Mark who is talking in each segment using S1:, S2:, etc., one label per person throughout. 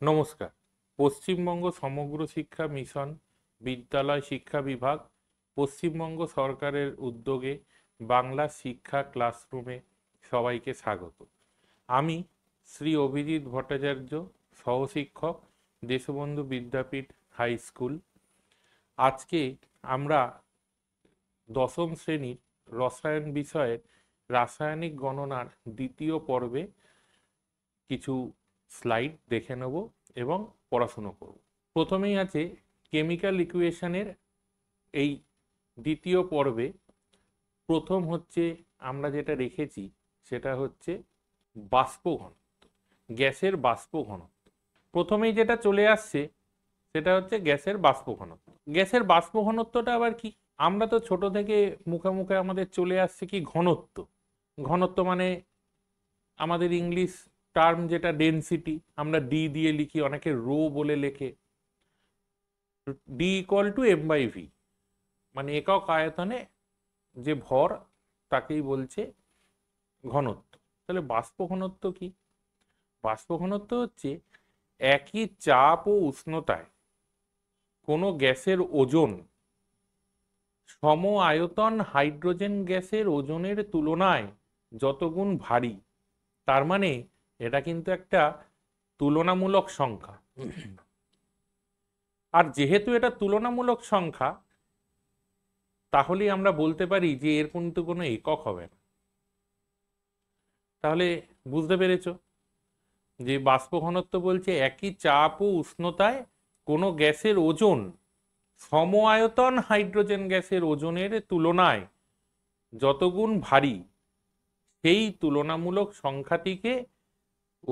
S1: নমস্কার। পশ্চিমবঙ্গ সমগ্র শিক্ষা মিশন বিদ্যালয় শিক্ষা বিভাগ পশ্চিমবঙ্গ সরকারের উদ্যোগে বাংলা শিক্ষা ক্লাসরুমে সবাইকে স্বাগত। আমি শ্রী অভিজিৎ ভট্টাচার্য, সহশিক্ষক, দেশবন্ধু বিদ্যাপীঠ হাই স্কুল। আজকে আমরা দশম শ্রেণীর রসায়ন বিষয়ের রাসায়নিক গণনার দ্বিতীয় পর্বে কিছু স্লাইড দেখে নেব এবং পড়াশুনো করব। প্রথমেই আছে কেমিক্যাল ইকুয়েশনের এই দ্বিতীয় পর্বে প্রথম হচ্ছে আমরা যেটা রেখেছি সেটা হচ্ছে বাষ্প ঘনত্ব, গ্যাসের বাষ্প ঘনত্ব। প্রথমেই যেটা চলে আসছে সেটা হচ্ছে গ্যাসের বাষ্প ঘনত্ব। গ্যাসের বাষ্প ঘনত্বটা আবার কি? আমরা তো ছোট থেকে মুখে মুখে আমাদের চলে আসছে কি ঘনত্ব। ঘনত্ব মানে আমাদের ইংলিশ টার্ম যেটা ডেনসিটি, আমরা ডি দিয়ে লিখি, অনেকে রো বলে লেখে। D equal to M by V, মানে একক আয়তনে যে ভর তাকেই বলছে ঘনত্ব। তাহলে বাষ্প ঘনত্ব কি? বাষ্প ঘনত্ব হচ্ছে একই চাপ ও উষ্ণতায় কোনো গ্যাসের ওজন সম আয়তন হাইড্রোজেন গ্যাসের ওজনের তুলনায় যত গুণ ভারী। তার মানে এটা কিন্তু একটা তুলনামূলক সংখ্যা। আর যেহেতু এটা তুলনামূলক সংখ্যা, তাহলেই আমরা বলতে পারি যে এর কিন্তু কোনো একক হবে না। তাহলে বুঝতে পেরেছ যে বাষ্প ঘনত্ব বলছে একই চাপ ও উষ্ণতায় কোনো গ্যাসের ওজন সম আয়তন হাইড্রোজেন গ্যাসের ওজনের তুলনায় যত গুণ ভারী, সেই তুলনামূলক সংখ্যাটিকে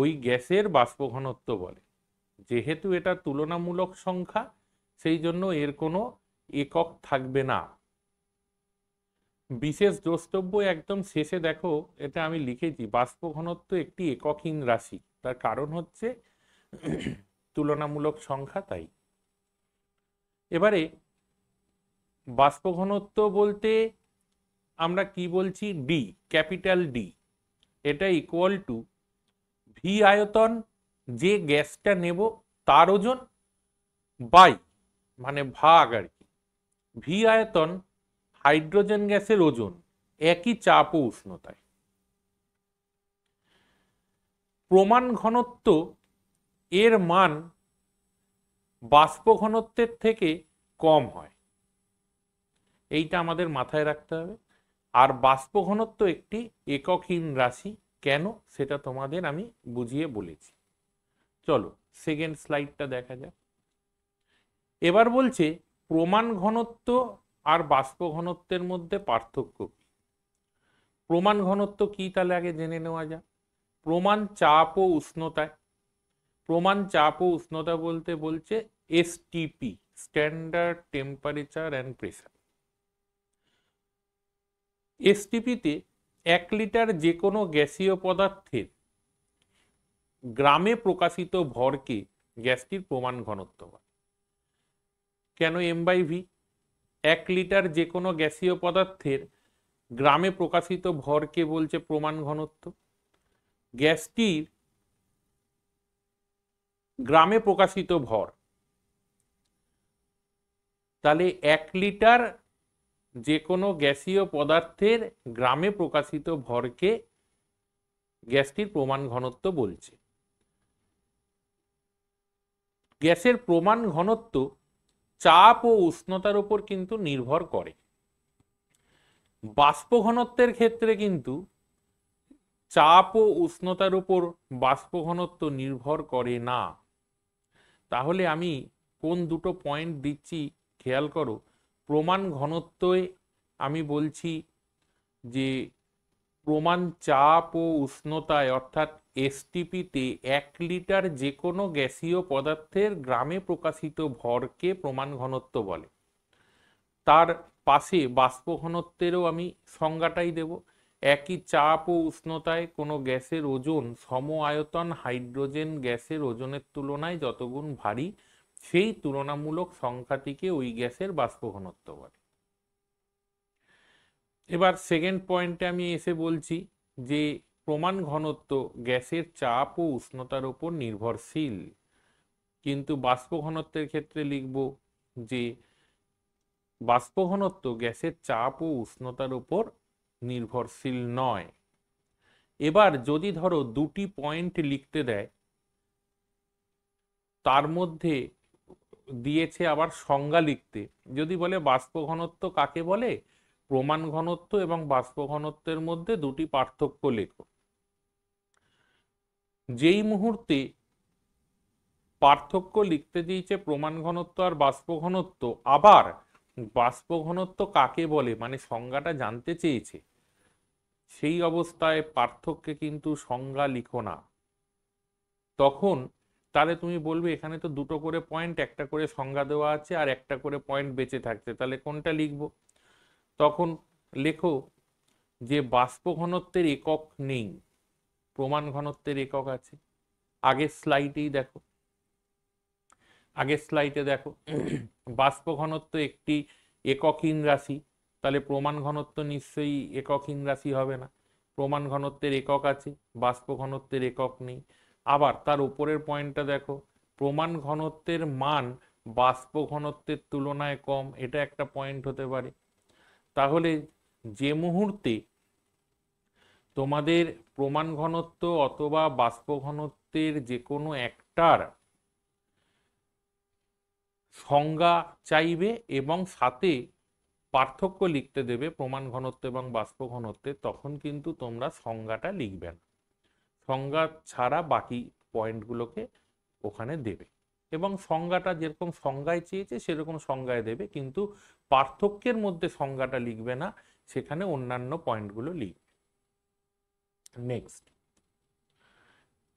S1: ওই গ্যাসের বাষ্প ঘনত্ব বলে। যেহেতু এটা তুলনামূলক সংখ্যা, সেই জন্য এর কোনো একক থাকবে না। বিশেষ দ্রষ্টব্য একদম শেষে দেখো, এটা আমি লিখেছি, বাষ্প ঘনত্ব একটি এককহীন রাশি। তার কারণ হচ্ছে তুলনামূলক সংখ্যা। তাই এবারে বাষ্প ঘনত্ব বলতে আমরা কি বলছি? D, capital D. এটা ইকুয়াল টু ভি আয়তন, যে গ্যাসটা নেব তার ওজন, বাই মানে ভাগ আর কি, ভি আয়তন হাইড্রোজেন গ্যাসের ওজন একই চাপ ও উষ্ণতায়। প্রমাণ ঘনত্ব এর মান বাষ্প ঘনত্বের থেকে কম হয়, এইটা আমাদের মাথায় রাখতে হবে। আর বাষ্প ঘনত্ব একটি এককহীন রাশি। কেন সেটা তোমাদের আমি বুঝিয়ে বলেছি। চলো সেকেন্ড স্লাইডটা দেখা যাক। এবার বলছে প্রমাণ ঘনত্ব আর বাষ্প ঘনত্বের মধ্যে পার্থক্য কি। প্রমাণ ঘনত্ব কি তাহলে আগে জেনে নেওয়া যাক। প্রমাণ চাপ ও উষ্ণতায়। প্রমাণ চাপ ও উষ্ণতা বলতে বলছে STP, standard temperature and pressure. এসটিপিতে 1 লিটার যে কোনো গ্যাসীয় পদার্থের গ্রামে প্রকাশিত ভরকে গ্যাসটির প্রমাণ ঘনত্ব বলে। কেন এম বাই ভি? 1 লিটার যে কোনো গ্যাসীয় পদার্থের গ্রামে প্রকাশিত ভরকে বলছে প্রমাণ ঘনত্ব। গ্যাসটির গ্রামে প্রকাশিত ভর, তাহলে 1 লিটার যে কোনো গ্যাসীয় পদার্থের গ্রামে প্রকাশিত ভরকে গ্যাসটির প্রমাণ ঘনত্ব বলছে। গ্যাসের প্রমাণ ঘনত্ব চাপ ও উষ্ণতার উপর কিন্তু নির্ভর করে। বাষ্প ঘনত্বের ক্ষেত্রে কিন্তু চাপ ও উষ্ণতার উপর বাষ্প ঘনত্ব নির্ভর করে না। তাহলে আমি কোন দুটো পয়েন্ট দিচ্ছি খেয়াল করো। প্রমাণ ঘনত্বে আমি বলছি যে প্রমাণ চাপ ও উষ্ণতায় অর্থাৎ এসটিপিতে 1 লিটার যে কোনো গ্যাসীয় পদার্থের গ্রামে প্রকাশিত ভরকে প্রমাণ ঘনত্ব বলে। তার পাশে বাষ্প ঘনত্বেরও আমি সংজ্ঞাটাই দেব। একই চাপ ও উষ্ণতায় কোনো গ্যাসের ওজন সম আয়তন হাইড্রোজেন গ্যাসের ওজনের তুলনায় যতগুণ ভারী, সেই তুলনামূলক সংখ্যাটিকে ওই গ্যাসের বাষ্প ঘনত্ব বলে। এবার সেকেন্ড পয়েন্টে আমি এসে বলছি যে প্রমাণ ঘনত্ব গ্যাসের চাপ ও উষ্ণতার উপর নির্ভরশীল। কিন্তু বাষ্প ঘনত্বের ক্ষেত্রে লিখব যে বাষ্প ঘনত্ব গ্যাসের চাপ ও উষ্ণতার উপর নির্ভরশীল নয়। এবার যদি ধরো দুটি পয়েন্ট লিখতে দেয়, তার মধ্যে দিয়েছে আবার সংজ্ঞা লিখতে, যদি বলে বাষ্প ঘনত্ব কাকে বলে, প্রমাণ ঘনত্ব এবং বাষ্প ঘনত্বের মধ্যে দুটি পার্থক্য লেখো। যেই মুহূর্তে পার্থক্য লিখতে দিয়েছে প্রমাণ ঘনত্ব আর বাষ্প ঘনত্ব, আবার বাষ্প ঘনত্ব কাকে বলে মানে সংজ্ঞাটা জানতে চেয়েছে, সেই অবস্থায় পার্থক্যে কিন্তু সংজ্ঞা লিখো না। তখন তাহলে তুমি বলবে এখানে তো দুটো করে পয়েন্ট, একটা করে সংজ্ঞা দেওয়া আছে আর একটা করে পয়েন্ট বেঁচে থাকছে, তাহলে কোনটা লিখবো? তখন লেখো যে বাষ্প ঘনত্বের একক নেই, প্রমাণ ঘনত্বের একক আছে। আগের স্লাইডেই দেখো, আগের স্লাইডে দেখো বাষ্প ঘনত্ব একটি এককহীন রাশি, তাহলে প্রমাণ ঘনত্ব নিশ্চয়ই এককহীন রাশি হবে না। প্রমাণ ঘনত্বের একক আছে, বাষ্প ঘনত্বের একক নেই। আবার তার উপরের পয়েন্টটা দেখো, প্রমাণ ঘনত্বের মান বাষ্প ঘনত্বের তুলনায় কম, এটা একটা পয়েন্ট হতে পারে। তাহলে যে মুহূর্তে তোমাদের প্রমাণ ঘনত্ব অথবা বাষ্প ঘনত্বের যে কোনো একটার সংজ্ঞা চাইবে এবং সাথে পার্থক্য লিখতে দেবে প্রমাণ ঘনত্ব এবং বাষ্প ঘনত্বের, তখন কিন্তু তোমরা সংজ্ঞাটা লিখবে না, সংজ্ঞা ছাড়া বাকি পয়েন্টগুলোকে ওখানে দেবে এবং সংজ্ঞাটা যেরকম সংজ্ঞায় চেয়েছে সেরকম সংজ্ঞায় দেবে, কিন্তু পার্থক্যের মধ্যে সংজ্ঞাটা লিখবে না, সেখানে অন্যান্য পয়েন্টগুলো লিখবে। নেক্সট,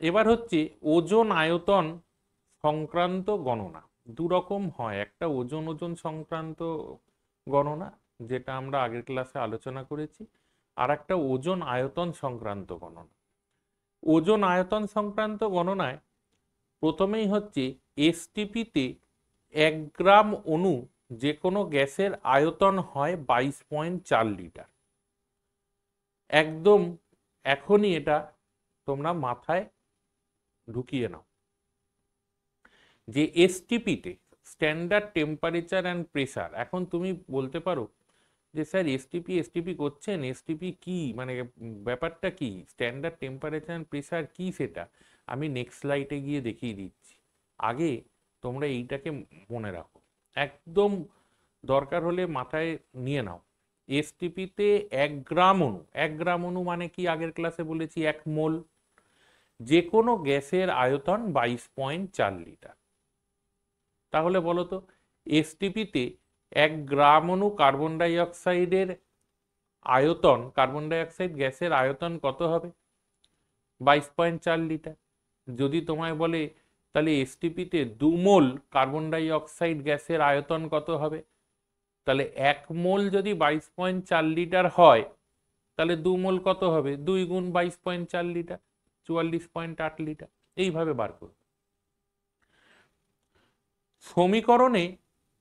S1: এবার হচ্ছে ওজন আয়তন সংক্রান্ত গণনা। দু রকম হয়, একটা ওজন সংক্রান্ত গণনা যেটা আমরা আগের ক্লাসে আলোচনা করেছি, আর একটা ওজন আয়তন সংক্রান্ত গণনা। ওজন আয়তন সংক্রান্ত গণনায় প্রথমেই হচ্ছে এসটিপিতে 1 গ্রাম অণু যে কোনো গ্যাসের আয়তন হয় 22.4 লিটার। একদম এখনই এটা তোমরা মাথায় ঢুকিয়ে নাও যে এসটিপিতে স্ট্যান্ডার্ড টেম্পারেচার অ্যান্ড প্রেসার। এখন তুমি বলতে পারো যে স্যার এসটিপি করছেন, এসটিপি কি মানে ব্যাপারটা কি, স্ট্যান্ডার্ড টেম্পারেচার অ্যান্ড প্রেসার কি সেটা আমি নেক্সট স্লাইডে গিয়ে দেখিয়ে দিচ্ছি। আগে তোমরা এইটাকে মনে রাখো, একদম দরকার হলে মাথায় নিয়ে নাও। এসটিপিতে 1 গ্রাম অণু, 1 গ্রাম অণু মানে কি আগের ক্লাসে বলেছি 1 মোল। যে কোনো গ্যাসের আয়তন 22.4 লিটার। তাহলে বলো তো এসটিপিতে 1 গ্রাম অণু কার্বন ডাই অক্সাইডের আয়তন, কার্বন ডাই অক্সাইড গ্যাসের আয়তন কত হবে? 22.4 লিটার। যদি তোমায় বলে তাহলে এসটিপিতে 2 মোল কার্বন ডাই অক্সাইড গ্যাসের আয়তন কত হবে, তাহলে 1 মোল যদি 22.4 লিটার হয় তাহলে 2 মোল কত হবে, 2 গুণ 22.4 লিটার, 44.8 লিটার। এইভাবে বার করবে। সমীকরণে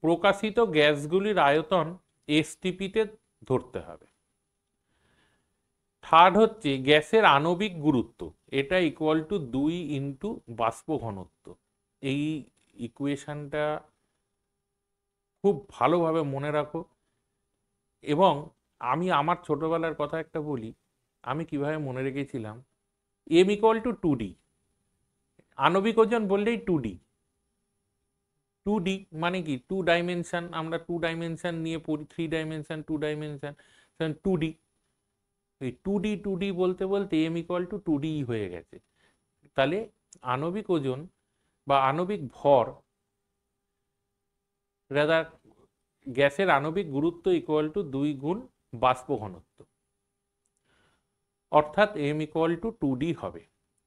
S1: প্রকাশিত গ্যাসগুলির আয়তন এসটিপিতে ধরতে হবে। থার্ড হচ্ছে গ্যাসের আণবিক গুরুত্ব, এটা ইকুয়াল টু 2 ইন্টু বাষ্প ঘনত্ব। এই ইকুয়েশনটা খুব ভালোভাবে মনে রাখো। এবং আমি আমার ছোটবেলার কথা একটা বলি, আমি কিভাবে মনে রেখেছিলাম, এম ইকুয়াল টু 2D, আণবিক ওজন বললেই 2D। 2D মানে কি 2 ডাইমেনশন, আমরা 2 ডাইমেনশন নিয়ে পড়ি, 3 ডাইমেনশন 2 ডাইমেনশন 2D। এই 2D বলতে বলতে এম ইকুয়াল টু 2D হয়ে গেছে। তাহলে আণবিক ওজন বা আণবিক ভর, রাদার গ্যাসের আণবিক গুরুত্ব ইকুয়াল টু 2 গুণ বাষ্প ঘনত্ব, অর্থাৎ এম ইকুয়াল টু 2D হবে।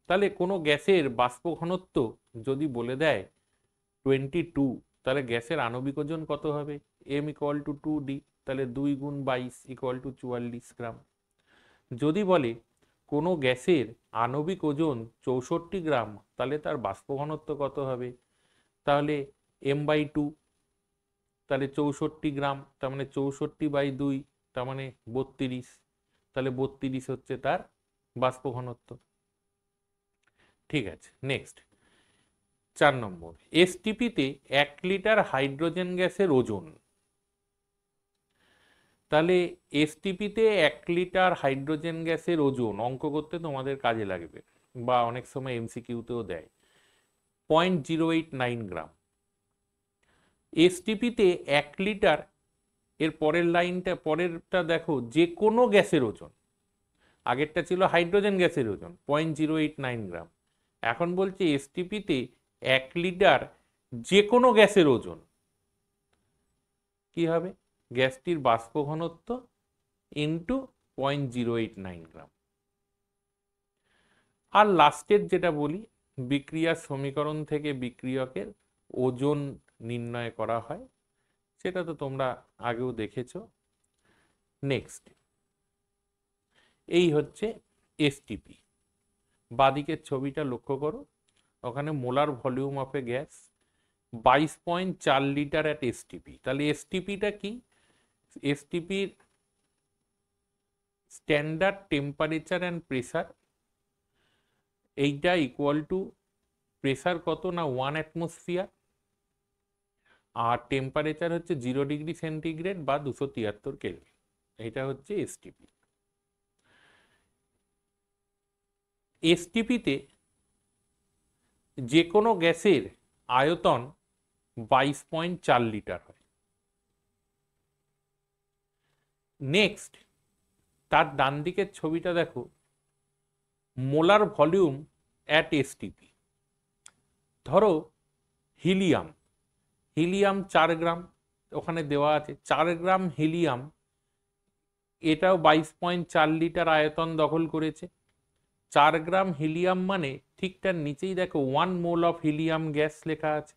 S1: তাহলে কোনো গ্যাসের বাষ্প ঘনত্ব যদি বলে দেয় 22, তাহলে গ্যাসের আণবিক ওজন কত হবে, এম ইকুয়াল টু 2D, তাহলে 2 গুণ 22 ইকুয়াল টু 44 গ্রাম। যদি বলে কোনো গ্যাসের আণবিক ওজন 64 গ্রাম, তাহলে তার বাষ্প ঘনত্ব কত হবে, তাহলে m/2, তাহলে 64 গ্রাম, তার মানে 64/2, তার মানে 32, তাহলে 32 হচ্ছে তার বাষ্প ঘনত্ব। ঠিক আছে, নেক্সট, 4 নম্বর, এসটিপিতে 1 লিটার হাইড্রোজেন গ্যাসের ওজন। তাহলে এসটিপিতে 1 লিটার হাইড্রোজেন গ্যাসের ওজন অঙ্ক করতে তোমাদের কাজে লাগবে, বা অনেক সময় এমসিকিউতেও দেয়, 0.089 গ্রাম। এসটিপিতে 1 লিটার, এর পরের লাইনটা, পরেরটা দেখো, যে কোনো গ্যাসের ওজন। আগেরটা ছিল হাইড্রোজেন গ্যাসের ওজন 0.089 গ্রাম, এখন বলছে এসটিপিতে 1 লিটার যে কোনো গ্যাসের ওজন কি হবে, গ্যাসটির বাষ্প ঘনত্ব ইন্টু 0.089 গ্রাম। আর লাস্টের যেটা বলি, বিক্রিয়ার সমীকরণ থেকে বিক্রিয়কের ওজন নির্ণয় করা হয়, সেটা তো তোমরা আগেও দেখেছো। নেক্সট, এই হচ্ছে এসটিপি। বাদিকের ছবিটা লক্ষ্য করো, ওখানে molar volume of A gas 22.4 litre at STP. তাহলে এসটিপিটা কি, এসটিপির স্ট্যান্ডার্ড টেম্পারেচার অ্যান্ড প্রেসার, এইটা ইকুয়াল টু প্রেসার কত না 1 অ্যাটমসফিয়ার, আর টেম্পারেচার হচ্ছে 0 ডিগ্রি সেন্টিগ্রেড বা 273 কেলভিন। এটা হচ্ছে এসটিপি। এসটিপিতে যে কোনো গ্যাসের আয়তন 22.4 লিটার হয়। নেক্সট, তার ডান দিকের ছবিটা দেখো, মোলার ভলিউম অ্যাট এসটিপি। ধরো হিলিয়াম, হিলিয়াম 4 গ্রাম ওখানে দেওয়া আছে, 4 গ্রাম হিলিয়াম, এটাও 22.4 লিটার আয়তন দখল করেছে। 4 গ্রাম হিলিয়াম মানে ঠিক তার নিচেই দেখো 1 মোল অফ হিলিয়াম গ্যাস লেখা আছে।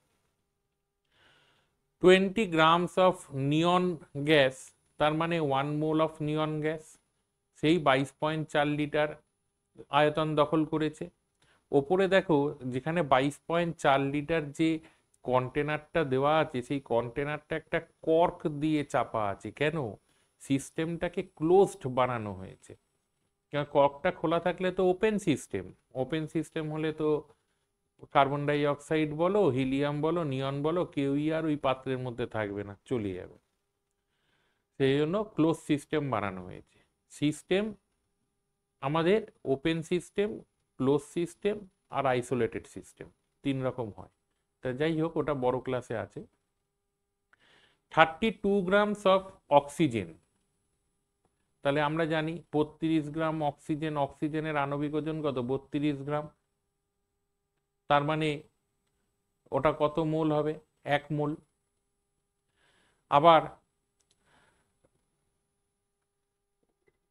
S1: 20 গ্রামস অফ নিয়ন গ্যাস, তার মানে 1 মোল অফ নিয়ন গ্যাস, সেই 22.4 লিটার আয়তন দখল করেছে। ওপরে দেখো, যেখানে 22.4 লিটার যে কন্টেনারটা দেওয়া আছে, সেই কন্টেনারটা একটা কর্ক দিয়ে চাপা আছে। কেন? সিস্টেমটাকে ক্লোজড বানানো হয়েছে। কারণ কর্কটা খোলা থাকলে তো ওপেন সিস্টেম, ওপেন সিস্টেম হলে তো কার্বন ডাই অক্সাইড বলো, হিলিয়াম বলো, নিয়ন বলো, কেউই আর ওই পাত্রের মধ্যে থাকবে না, চলে যাবে। সেই জন্য ক্লোজ সিস্টেম বানানো হয়েছে। সিস্টেম আমাদের ওপেন সিস্টেম, ক্লোজ সিস্টেম আর আইসোলেটেড সিস্টেম, 3 রকম হয়। তা যাই হোক, ওটা বড় ক্লাসে আছে। 32 গ্রামস অফ অক্সিজেন, তাহলে আমরা জানি 32 গ্রাম অক্সিজেন, অক্সিজেনের আণবিক ওজন কত, 32 গ্রাম, তার মানে ওটা কত মোল হবে, 1 মোল। আবার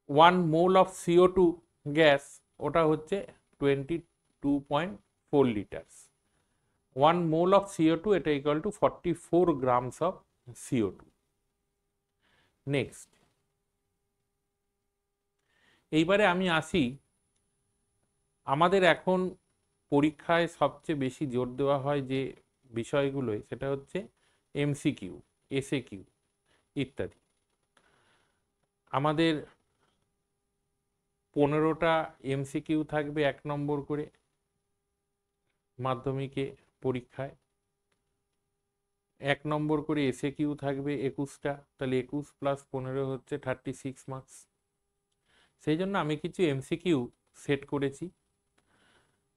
S1: 1 মোল অফ CO2 গ্যাস, ওটা হচ্ছে 22.4 লিটার্স। 1 মোল অফ CO2, এটা equal to 44 grams of CO2। Next, এইবারে আমি আসি, আমাদের এখন পরীক্ষায় সবচেয়ে বেশি জোর দেওয়া হয় যে বিষয়গুলোয়, সেটা হচ্ছে এমসিকিউ, এসএকিউ ইত্যাদি। আমাদের 15টা এমসিকিউ থাকবে 1 নম্বর করে মাধ্যমিকে পরীক্ষায়, 1 নম্বর করে এসএকিউ থাকবে 21টা, তাহলে 21 প্লাস 15 হচ্ছে 36 মার্কস। সেই জন্য আমি কিছু এমসিকিউ সেট করেছি।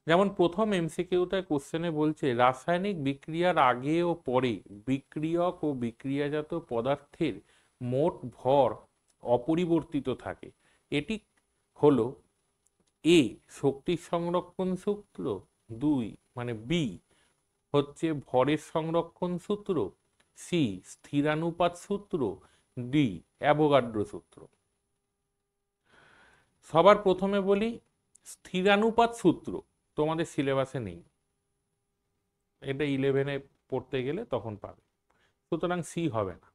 S1: যেমন প্রথম এমসিকিউতে কোশ্চেনে বলছে, রাসায়নিক বিক্রিয়ার আগে ও পরে বিক্রিয়ক ও বিক্রিয়াজাত পদার্থের মোট ভর অপরিবর্তিত থাকে। এটি হলো এ শক্তির সংরক্ষণ সূত্র, 2 মানে বি হচ্ছে ভরের সংরক্ষণ সূত্র, সি স্থিরানুপাত সূত্র, ডি অ্যাভোগাড্রো সূত্র। সবার প্রথমে বলি, স্থিরানুপাত সূত্র তোমাদের সিলেবাসে নেই, এটা 11-এ পড়তে গেলে তখন পাবে, সুতরাং সি হবে না।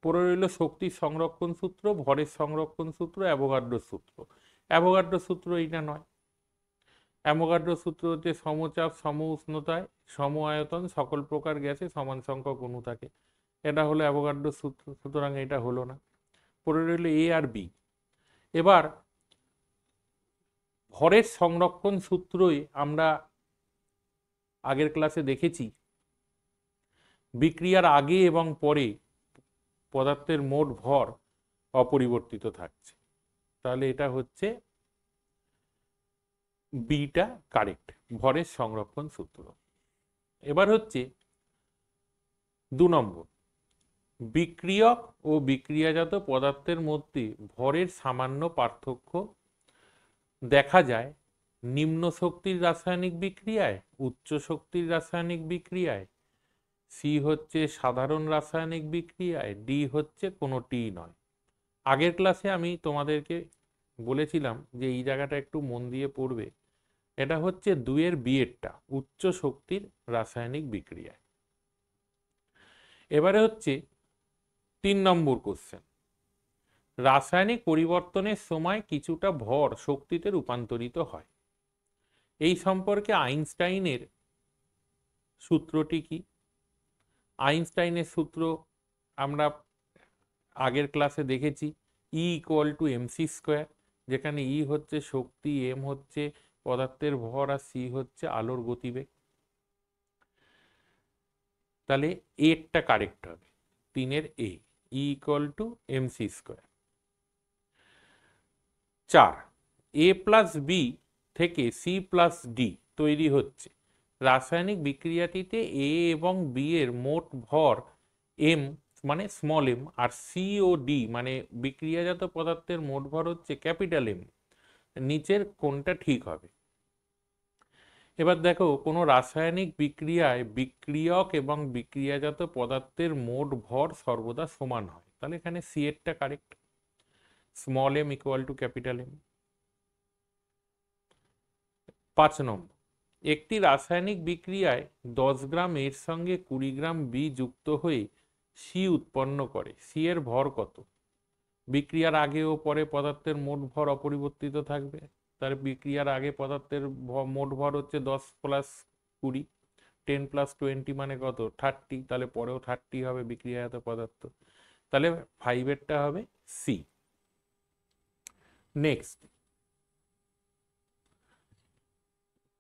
S1: পড়ে রইল শক্তির সংরক্ষণ সূত্র, ভরের সংরক্ষণ সূত্র, অ্যাভোগাড্রো সূত্র। অ্যাভোগাড্রো সূত্র এইটা নয়। অ্যাভোগাড্রো সূত্র হচ্ছে সমচাপ, সম উষ্ণতায়, সম আয়তন, সকল প্রকার গ্যাসে সমান সংখ্যক অণু থাকে, এটা হলো অ্যাভোগাড্রো সূত্র, সুতরাং এটা হলো না। পড়ে রইল এ আর বি। এবার ভরের সংরক্ষণ সূত্রই আমরা আগের ক্লাসে দেখেছি বিক্রিয়ার আগে এবং পরে পদার্থের মোট ভর অপরিবর্তিত থাকছে। তাহলে এটা হচ্ছে বিটা কারেক্ট, ভরের সংরক্ষণ সূত্র। এবার হচ্ছে 2 নম্বর, বিক্রিয়ক ও বিক্রিয়াজাত পদার্থের মধ্যে ভরের সামান্য পার্থক্য দেখা যায় নিম্ন শক্তির রাসায়নিক বিক্রিয়ায়, উচ্চ শক্তির রাসায়নিক বিক্রিয়ায়, সি হচ্ছে সাধারণ রাসায়নিক বিক্রিয়ায়, ডি হচ্ছে কোনোটিই নয়। আগের ক্লাসে আমি তোমাদেরকে বলেছিলাম যে এই জায়গাটা একটু মন দিয়ে পড়বে। এটা হচ্ছে 2-এর বিয়েরটা, উচ্চ শক্তির রাসায়নিক বিক্রিয়ায়। এবারে হচ্ছে 3 নম্বর কোশ্চেন, রাসায়নিক পরিবর্তনের সময় কিছুটা ভর শক্তিতে রূপান্তরিত হয়। এই সম্পর্কে আইনস্টাইনের সূত্রটি কি? আইনস্টাইনের সূত্র আমরা আগের ক্লাসে দেখেছি, E = mc², যেখানে E হচ্ছে শক্তি, m হচ্ছে পদার্থের ভর আর c হচ্ছে আলোর গতিবেগ। তাহলে এরটা কারেক্ট হবে, 3-এর এ, E = mc²। 4, a plus B থেকে সি প্লাস ডি তৈরি হচ্ছে। রাসায়নিক বিক্রিয়াটিতে এ এবং বি এর মোট ভর এম মানে স্মল এম, আর সি ও ডি মানে বিক্রিয়াজাত পদার্থের মোট ভর হচ্ছে ক্যাপিটাল এম। নিচের কোনটা ঠিক হবে? এবার দেখো, কোনো রাসায়নিক বিক্রিয়ায় বিক্রিয়ক এবং বিক্রিয়াজাত পদার্থের মোট ভর সর্বদা সমান হয়। তাহলে এখানে সি এরটা correct, small M = capital M. 5 number, একটি রাসায়নিক বিক্রিয়ায় 10 গ্রাম এর সঙ্গে 20 গ্রাম বি যুক্ত হয়ে সি উৎপন্ন করে। সি এর ভর কত? বিক্রিয়ার আগে ও পরে পদার্থের মোট ভর অপরিবর্তিত থাকবে। তার বিক্রিয়ার আগে পদার্থের মোট ভর হচ্ছে 10 + 20, 10 + 20 মানে কত? 30। তাহলে পরেও 30 হবে বিক্রিয়াজাত পদার্থ। তাহলে 5-এরটা হবে সি।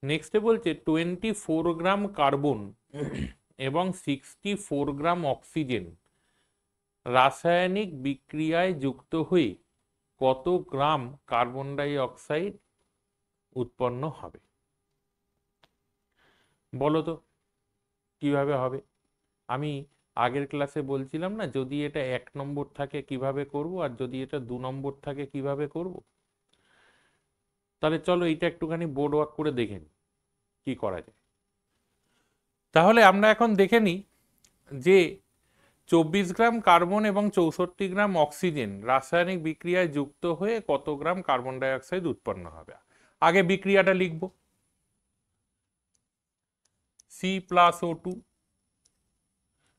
S1: নেক্সটে বলছে 24 গ্রাম কার্বন এবং 64 গ্রাম অক্সিজেন রাসায়নিক বিক্রিয়ায় যুক্ত হয়ে কত গ্রাম কার্বন ডাই অক্সাইড উৎপন্ন হবে? বলো তো কিভাবে হবে? আমি আগের ক্লাসে বলছিলাম না, যদি এটা 1 নম্বর থাকে কিভাবে করব, আর যদি এটা 2 নম্বর থাকে কিভাবে করব। তাহলে চলো এটা একটুখানি বোর্ড ওয়ার্ক করে দেখে নিই কি করা যায়। তাহলে আমরা এখন দেখে নিই যে 24 গ্রাম কার্বন এবং 64 গ্রাম অক্সিজেন রাসায়নিক বিক্রিয়ায় যুক্ত হয়ে কত গ্রাম কার্বন ডাই অক্সাইড উৎপন্ন হবে। আগে বিক্রিয়াটা লিখব, C plus O2,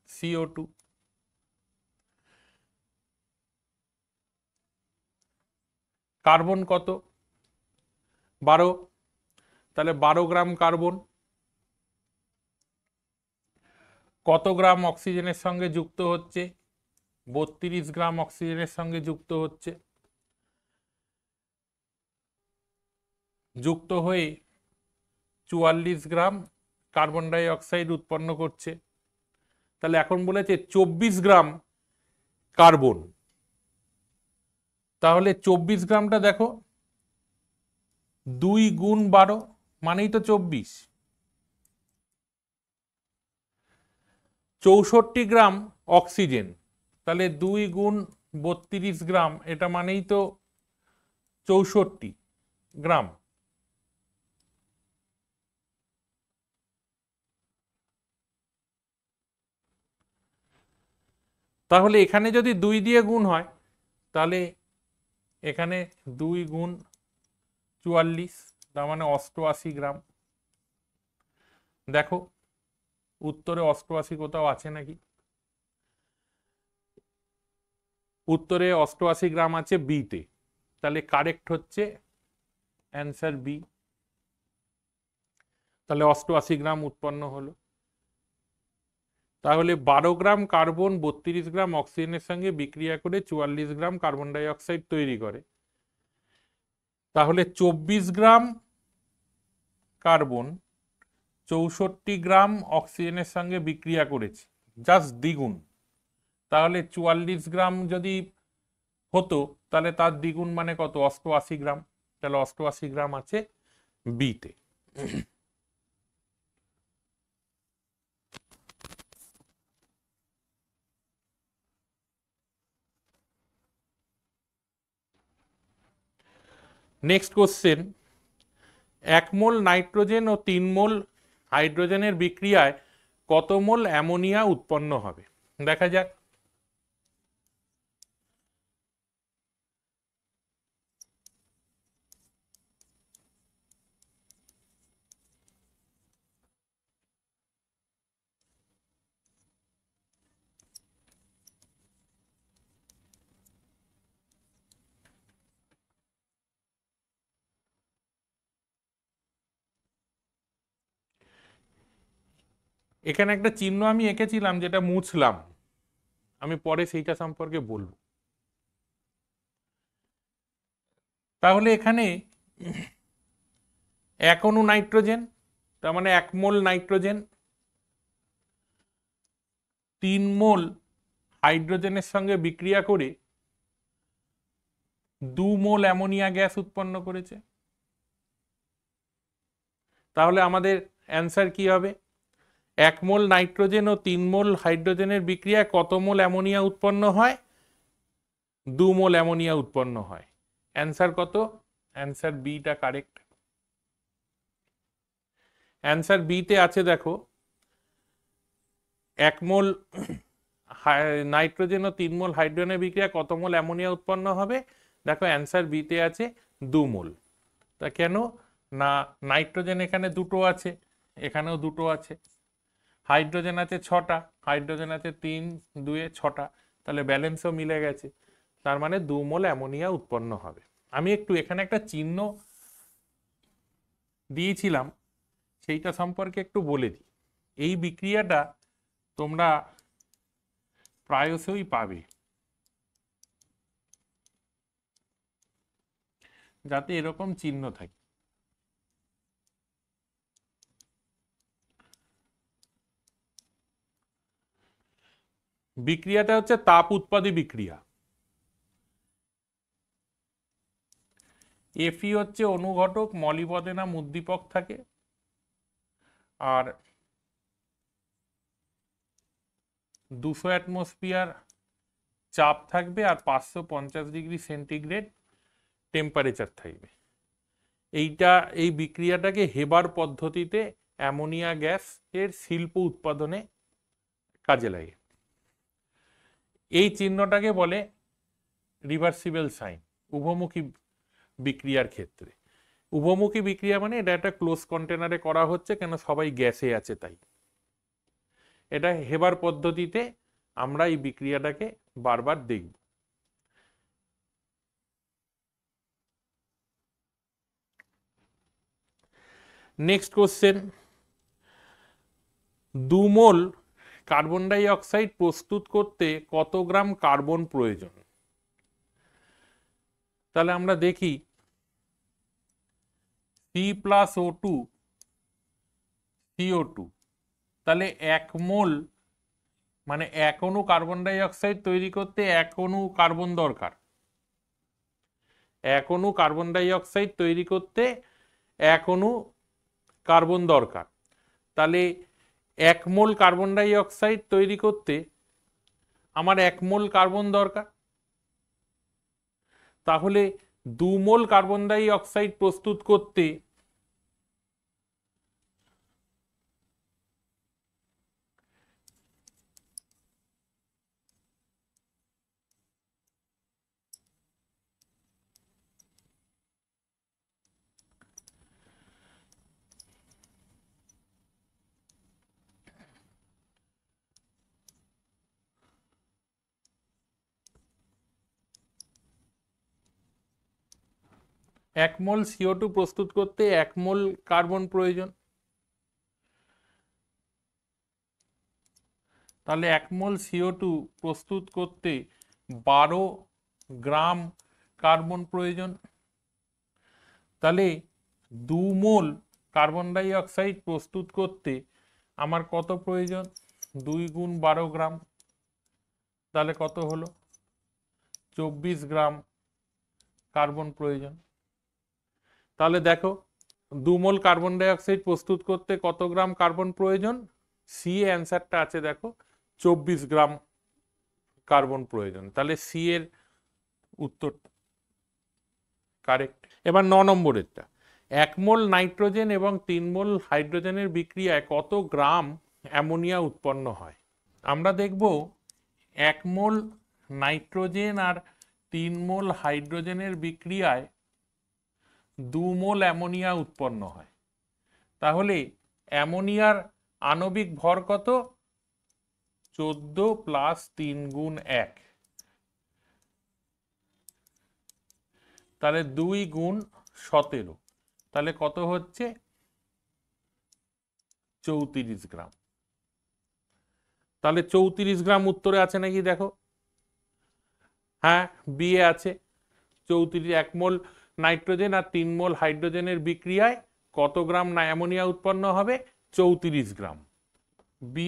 S1: CO2, carbon কত? 12, তাহলে 12 গ্রাম কার্বন কত গ্রাম অক্সিজেনের সঙ্গে যুক্ত হচ্ছে? 32 গ্রাম অক্সিজেনের সঙ্গে যুক্ত হচ্ছে, যুক্ত হয়ে 44 গ্রাম কার্বন ডাই অক্সাইড উৎপন্ন করছে। তাহলে এখন বলেছে 24 গ্রাম কার্বন, তাহলে 24 গ্রামটা দেখো 2 × 12 মানেই তো 24। 64 গ্রাম অক্সিজেন, তাহলে 2 × 32 গ্রাম, এটা মানেই তো 64 গ্রাম। তাহলে এখানে যদি 2 দিয়ে গুণ হয়, তাহলে এখানে 2 × 44, তার মানে 88 গ্রাম। দেখো উত্তরে 88 কোথাও আছে নাকি? উত্তরে 88 গ্রাম আছে বিতে, তাহলে কারেক্ট হচ্ছে অ্যান্সার বি। তাহলে 88 গ্রাম উৎপন্ন হলো। তাহলে 12 গ্রাম কার্বন 32 গ্রাম অক্সিজেনের সঙ্গে বিক্রিয়া করে 44 গ্রাম কার্বন ডাই অক্সাইড তৈরি করে। তাহলে 24 গ্রাম কার্বন 64 গ্রাম অক্সিজেনের সঙ্গে বিক্রিয়া করেছে, জাস্ট দ্বিগুণ। তাহলে 44 গ্রাম যদি হতো তাহলে তার দ্বিগুণ মানে কত, 88 গ্রাম। তাহলে 88 গ্রাম আছে বিতে। নেক্সট কোশ্চেন, 1 মোল নাইট্রোজেন ও 3 মোল হাইড্রোজেনের বিক্রিয়ায় কত মোল অ্যামোনিয়া উৎপন্ন হবে? দেখা যাক। এখানে একটা চিহ্ন আমি এঁকেছিলাম যেটা মুছলাম, আমি পরে সেইটা সম্পর্কে বলবো। তাহলে এখানে 1 অণু নাইট্রোজেন, তার মানে 1 মোল নাইট্রোজেন, 3 মোল হাইড্রোজেনের সঙ্গে বিক্রিয়া করে 2 মোল অ্যামোনিয়া গ্যাস উৎপন্ন করেছে। তাহলে আমাদের অ্যান্সার কি হবে? 1 মোল নাইট্রোজেন ও 3 মোল হাইড্রোজেনের বিক্রিয়ায় কত মোল অ্যামোনিয়া উৎপন্ন হয়? 2 মোল অ্যামোনিয়া উৎপন্ন হয়। অ্যান্সার কত? Answer beta correct. অ্যান্সার বিতে আছে দেখো, 1 মোল নাইট্রোজেন ও 3 মোল হাইড্রোজেনের বিক্রিয়া কত মোল অ্যামোনিয়া উৎপন্ন হবে? দেখো অ্যান্সার বিতে আছে 2 মোল। তা কেন না, নাইট্রোজেন এখানে দুটো আছে, এখানেও দুটো আছে, হাইড্রোজেন আছে 6টা, হাইড্রোজেন আছে 3 2 6টা, তাহলে ব্যালেন্সও মিলে গেছে, তার মানে 2 মোল অ্যামোনিয়া উৎপন্ন হবে। আমি একটু এখানে একটা চিহ্ন দিয়েছিলাম, সেইটা সম্পর্কে একটু বলে দিই। এই বিক্রিয়াটা তোমরা প্রায়শই পাবে, যাতে এরকম চিহ্ন থাকে। বিক্রিয়াটা হচ্ছে তাপ উৎপাদী বিক্রিয়া। এফি হচ্ছে অনুঘটক, মলিবদেনাম উদ্দীপক থাকে, আর 200 অ্যাটমসফিয়ার চাপ থাকবে, আর 550 ডিগ্রি সেন্টিগ্রেড টেম্পারেচার থাকবে। এই বিক্রিয়াটাকে হেবার পদ্ধতিতে অ্যামোনিয়া গ্যাস এর শিল্প উৎপাদনে কাজে লাগে। এই চিহ্নটাকে বলে রিভার্সিবল সাইন উভমুখী বিক্রিয়ার ক্ষেত্রে। উভমুখী বিক্রিয়া মানে এটা একটা ক্লোজ কন্টেনারে করা হচ্ছে, কেন সবাই গ্যাসে আছে তাই। এটা হেবার পদ্ধতিতে আমরা এই বিক্রিয়াটাকে বারবার দেখব। নেক্সট কোশ্চেন, 2 মোল কার্বন ডাই অক্সাইড প্রস্তুত করতে কত গ্রাম কার্বন প্রয়োজন? তাহলে আমরা দেখি, C+O2 CO2, তাহলে 1 মোল মানে 1 অণু কার্বন ডাই অক্সাইড তৈরি করতে 1 অণু কার্বন দরকার। 1 অণু কার্বন ডাই অক্সাইড তৈরি করতে 1 অণু কার্বন দরকার। তাহলে 1 মোল কার্বন ডাই অক্সাইড তৈরি করতে আমার 1 মোল কার্বন দরকার। তাহলে 2 মোল কার্বন ডাই অক্সাইড প্রস্তুত করতে এক মোল CO2 প্রস্তুত করতে 1 মোল কার্বন প্রয়োজন। তাহলে 1 মোল CO2 প্রস্তুত করতে 12 গ্রাম কার্বন প্রয়োজন। তাহলে 2 মোল কার্বন ডাই অক্সাইড প্রস্তুত করতে আমার কত প্রয়োজন? 2 গুণ 12 গ্রাম, তাহলে কত হলো? 24 গ্রাম কার্বন প্রয়োজন। তাহলে দেখো 2 মোল কার্বন ডাই অক্সাইড প্রস্তুত করতে কত গ্রাম কার্বন প্রয়োজন? সি এর অ্যান্সারটা আছে দেখো 24 গ্রাম কার্বন প্রয়োজন। তাহলে সি এর উত্তর কারেক্ট। এবার 9 নম্বরেরটা, 1 মোল নাইট্রোজেন এবং 3 মোল হাইড্রোজেনের বিক্রিয়ায় কত গ্রাম অ্যামোনিয়া উৎপন্ন হয়? আমরা দেখব 1 মোল নাইট্রোজেন আর 3 মোল হাইড্রোজেনের বিক্রিয়ায় 2 মোল অ্যামোনিয়া উৎপন্ন হয়। তাহলে অ্যামোনিয়ার আণবিক ভর কত? 14 প্লাস 3 গুণ 1, তাহলে 2 গুণ 17, তাহলে কত হচ্ছে? 34 গ্রাম। তাহলে 34 গ্রাম উত্তরে আছে নাকি দেখো? হ্যাঁ, বি এ আছে 34। 1 মোল নাইট্রোজেন আর 3 মোল হাইড্রোজেনের বিক্রিয়ায় কত গ্রাম অ্যামোনিয়া উৎপন্ন হবে? 34 গ্রাম। বি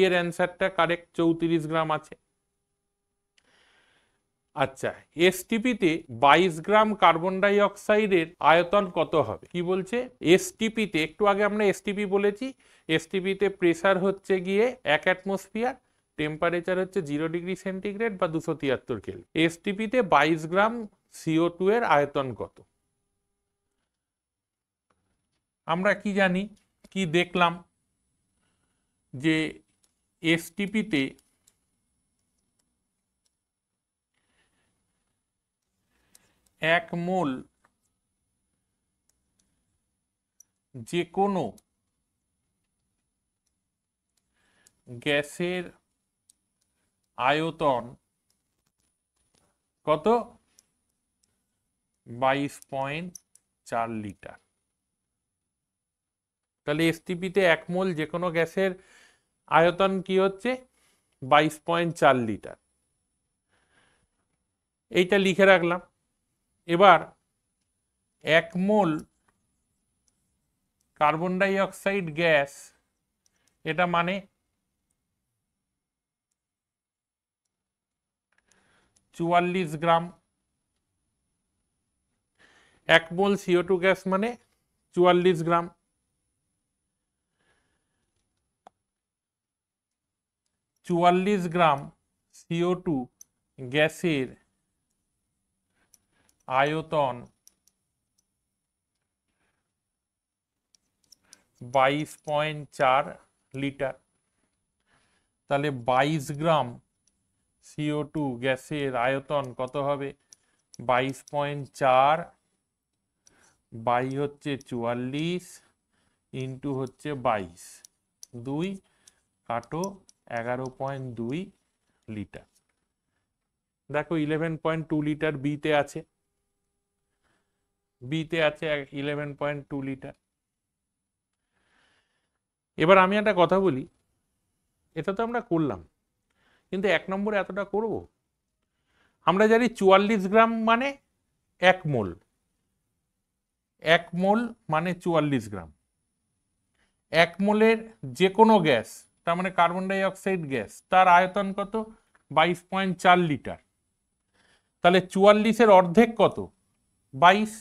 S1: এর অ্যান্সারটা কারেক্ট, 34 গ্রাম আছে। আচ্ছা, এসটিপিতে 22 গ্রাম কার্বন ডাই অক্সাইডের আয়তন কত হবে? কি বলছে? এসটিপিতে, একটু আগে আমরা এসটিপি বলেছি, এসটিপিতে প্রেসার হচ্ছে গিয়ে 1 অ্যাটমসফিয়ার, টেম্পারেচার হচ্ছে 0 ডিগ্রি সেন্টিগ্রেড বা 273 কেলভিন। এসটিপিতে 22 গ্রাম CO2 এর আয়তন কত? আমরা কি জানি, কি দেখলাম যে এসটিপিতে 1 মোল যে কোনো গ্যাসের আয়তন কত? 22.4 লিটার। তাহলে এসটিপিতে 1 মোল যে কোনো গ্যাসের আয়তন কি হচ্ছে? 22.4 লিটার। এইটা লিখে রাখলাম। এবার 1 মোল কার্বন ডাই অক্সাইড গ্যাস, এটা মানে 44 গ্রাম। 1 মোল CO2 গ্যাস মানে 44 গ্রাম। 44 গ্রাম CO2 গ্যাসের আয়তন 22.4 লিটার। তাহলে 22 গ্রাম CO2 গ্যাসের আয়তন কত হবে? 22.4 বাই হচ্ছে 44 ইন্টু হচ্ছে 22, 2 কাটো 11.2 লিটার। দেখো 11.2 লিটার বিতে আছে, 11.2 লিটার। এবার আমি একটা কথা বলি, এটা তো আমরা করলাম, কিন্তু 1 নম্বরে এতটা করব? আমরা জানি 44 গ্রাম মানে 1 মোল, 1 মোল মানে 44 গ্রাম। 1 মোলের যে কোনো গ্যাস, তার মানে কার্বন ডাই অক্সাইড গ্যাস, তার আয়তন কত? 22.4 লিটার। তাহলে 44-এর অর্ধেক কত? 22।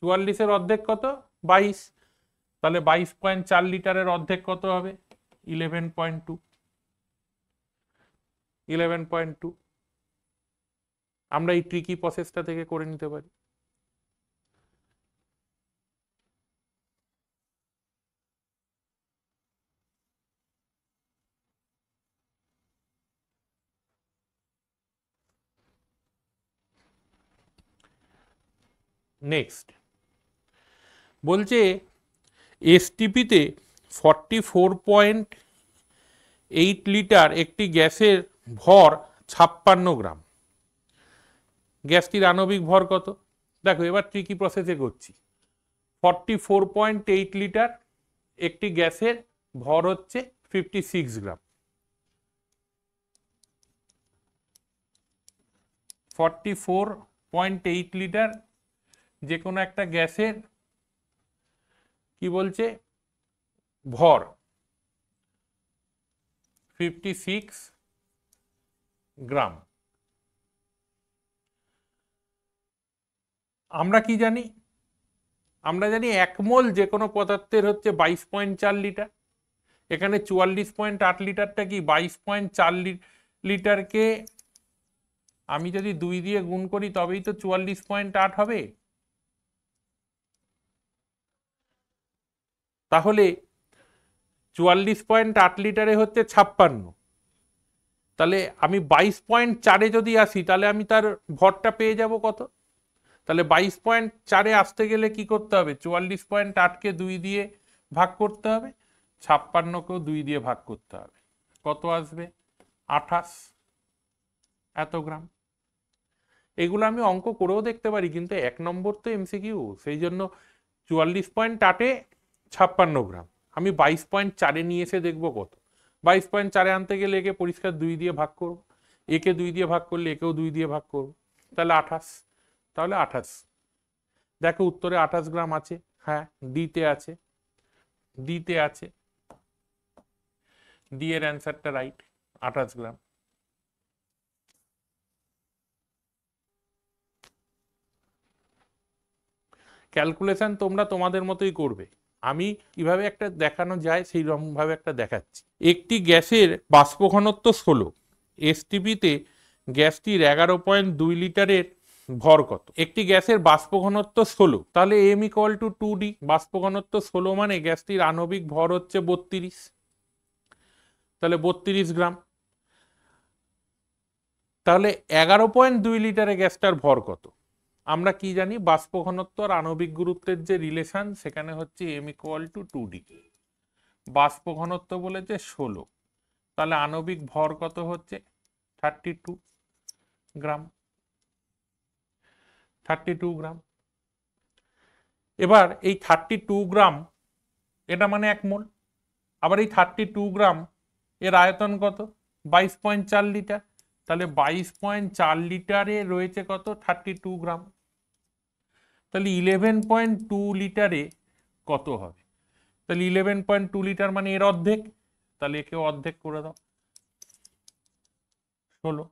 S1: 44-এর অর্ধেক কত? 22। তাহলে 22.4 লিটারের অর্ধেক কত হবে? 11.2। 11.2 আমরা এই ট্রিকি প্রসেসটা থেকে করে নিতে পারি। নেক্সট বলছে এসটিপিতে 44.8 লিটার একটি গ্যাসের ভর 56 গ্রাম। গ্যাসটির আণবিক ভর কত? দেখো এবার ট্রিকি প্রসেসে করছি। 44.8 লিটার একটি গ্যাসের ভর হচ্ছে 56 গ্রাম। 44.8 লিটার যে কোনো একটা গ্যাসের কি বলছে, ভর 56 গ্রাম। আমরা কি জানি, আমরা জানি 1 মোল যে কোনো পদার্থের হচ্ছে 22.4 লিটার। এখানে 44.8 লিটারটা কি, 22.4 লিটারকে আমি যদি 2 দিয়ে গুণ করি তবেই তো 44.8 হবে। তাহলে 44.8 লিটারে হচ্ছে 56। তাহলে আমি 22.4-এ যদি আসি তাহলে আমি তার ভরটা পেয়ে যাব কত। তাহলে 22.4-এ আসতে গেলে কি করতে হবে, 44.8-কে 2 দিয়ে ভাগ করতে হবে, 56-কেও 2 দিয়ে ভাগ করতে হবে। কত আসবে, 28 এত গ্রাম। এগুলো আমি অঙ্ক করেও দেখতে পারি, কিন্তু 1 নম্বর তো এমসিকিউ, সেই জন্য 44.8-এ 56 গ্রাম আমি 22.4-এ নিয়ে এসে দেখবো কত। 22.4-এ আনতে গেলে একে পরিষ্কার 2 দিয়ে ভাগ করব, একে 2 দিয়ে ভাগ করলে একেও 2 দিয়ে ভাগ করব, তাহলে 28। তাহলে 28, দেখো উত্তরে 28 গ্রাম আছে। হ্যাঁ, ডিতে আছে, ডিতে আছে, ডি এর অ্যান্সারটা রাইট, 28 গ্রাম। ক্যালকুলেশন তোমরা তোমাদের মতোই করবে, আমি কিভাবে একটা দেখানো যায় সেই রকম ভাবে একটা দেখাচ্ছি। একটি গ্যাসের বাষ্প ঘনত্ব 16, এসটিপিতে গ্যাসটির 11.2 লিটারের ভর কত। একটি গ্যাসের বাষ্প ঘনত্ব 16, তাহলে এম ইকুয়াল টু 2D। বাষ্প ঘনত্ব 16 মানে গ্যাসটির আণবিক ভর হচ্ছে 32, তাহলে 32 গ্রাম। তাহলে 11.2 লিটারে গ্যাসটার ভর কত। আমরা কি জানি, বাষ্প ঘনত্ব আর আণবিক গুরুত্বের যে রিলেশন, সেখানে হচ্ছে এম ইকুয়াল টু 2D। বাষ্প ঘনত্ব বলেছে 16, তাহলে আণবিক ভর কত হচ্ছে 32 গ্রাম, 32 গ্রাম। এবার এই 32 গ্রাম এটা মানে 1 মোল। আবার এই 32 গ্রাম এর আয়তন কত, 22.4 লিটার। তাহলে 22.4 লিটারে রয়েছে কত, 32 গ্রাম। তাহলে 11.2 লিটারে কত হবে। তাহলে 11.2 লিটার মানে এর অর্ধেক, তাহলে একে অর্ধেক করে দাও, 16।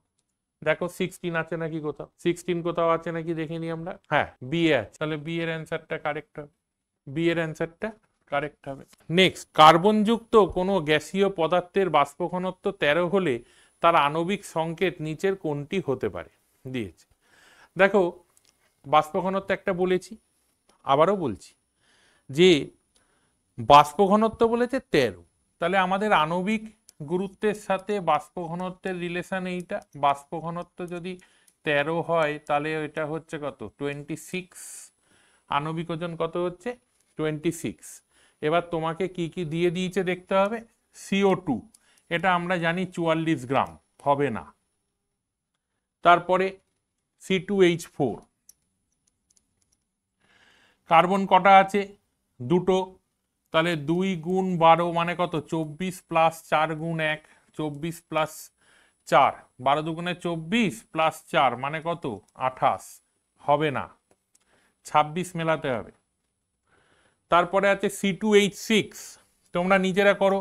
S1: দেখো 16 আছে নাকি কোথাও, 16 কোথাও আছে নাকি দেখে নি আমরা। হ্যাঁ, বি এ আছে, তাহলে বি এর অ্যান্সারটা কারেক্ট হবে, বি এর অ্যান্সারটা কারেক্ট হবে। নেক্সট, কার্বনযুক্ত কোনো গ্যাসীয় পদার্থের বাষ্প ঘনত্ব 13 হলে তার আণবিক সংকেত নিচের কোনটি হতে পারে দিয়েছে। দেখো বাষ্প ঘনত্ব একটা বলেছি, আবারও বলছি যে বাষ্প ঘনত্ব বলেছে 13, তাহলে আমাদের আণবিক গুরুত্বের সাথে বাষ্প ঘনত্বের রিলেশন এইটা। বাষ্প ঘনত্ব যদি 13 হয় তাহলে এটা হচ্ছে কত, 26। আণবিক ওজন কত হচ্ছে, 26। এবার তোমাকে কি কি দিয়ে দিয়েছে দেখতে হবে। CO2 এটা আমরা জানি 44 গ্রাম, হবে না। তারপরে C2H4, কার্বন কটা আছে, দুটো, তাহলে 2 গুণ 12 মানে কত, 24 প্লাস 4 গুণ 1, 24 প্লাস 4, 12 দুগুণে 24 প্লাস 4 মানে কত, 28, হবে না, 26 মেলাতে হবে। তারপরে আছে C2H6, তোমরা নিজেরা করো।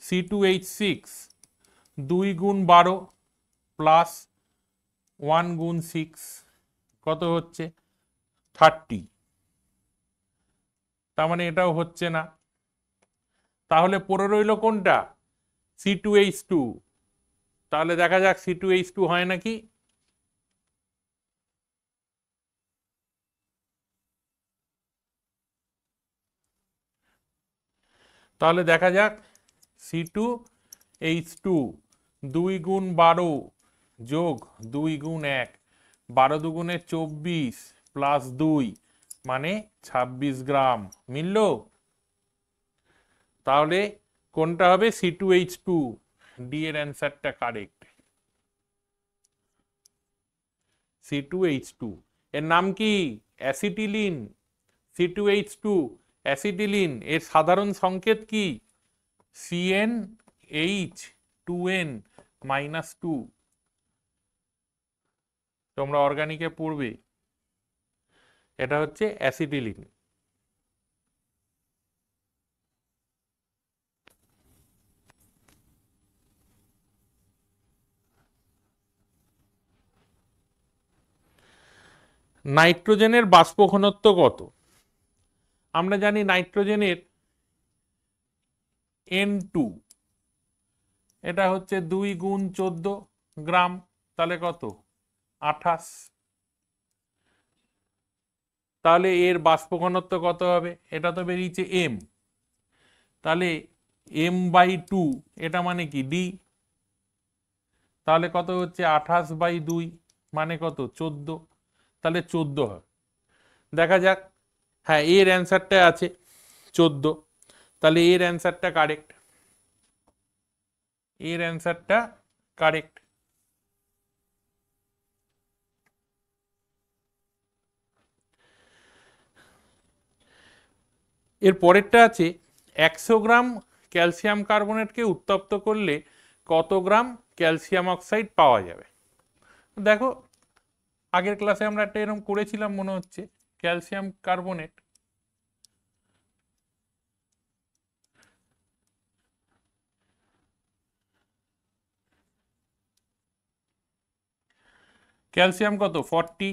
S1: C2H6 2 গুণ 12 প্লাস 1 গুণ 6 কত হচ্ছে, 30, তার মানে এটাও হচ্ছে না। তাহলে পড়ে রইল কোনটা, C2H2। তাহলে দেখা যাক C2H2 হয় নাকি। তাহলে দেখা যাক C2H2 2 গুণ 12 যোগ 2 গুণ 1, 12 দুগুণে 24 প্লাস 2 মানে 26 গ্রাম, মিলল। তাহলে কোনটা হবে, C2H2, ডি এর অ্যান্সারটা কারেক্ট, C2H2। এর নাম কি, অ্যাসিটিলিন। C2H2 অ্যাসিটিলিন, এর সাধারণ সংকেত কি, CnH2n-2। তোমরা অর্গানিকে পড়বে, এটা হচ্ছে অ্যাসিটিলিন। নাইট্রোজেনের বাষ্প ঘনত্ব কত? আমরা জানি নাইট্রোজেনের N2, এটা হচ্ছে 2 গুণ 14 গ্রাম, তাহলে কত? 28। তাহলে এর বাষ্প ঘনত্ব কত হবে? এটা তো বেরিয়েছে M, তাহলে M/2, এটা মানে কি D, তাহলে কত হচ্ছে 28/2 মানে কত? 14, তাহলে 14 হবে। দেখা যাক, হ্যাঁ এর অ্যান্সারটা আছে 14, তাহলে এর অ্যান্সারটা কারেক্ট, এর অ্যান্সারটা কারেক্ট। এর পরেরটা আছে 100 গ্রাম ক্যালসিয়াম কার্বনেটকে উত্তপ্ত করলে কত গ্রাম ক্যালসিয়াম অক্সাইড পাওয়া যাবে? দেখো আগের ক্লাসে আমরা একটা এরকম করেছিলাম মনে হচ্ছে, ক্যালসিয়াম কার্বনেট, ক্যালসিয়াম কত? 40,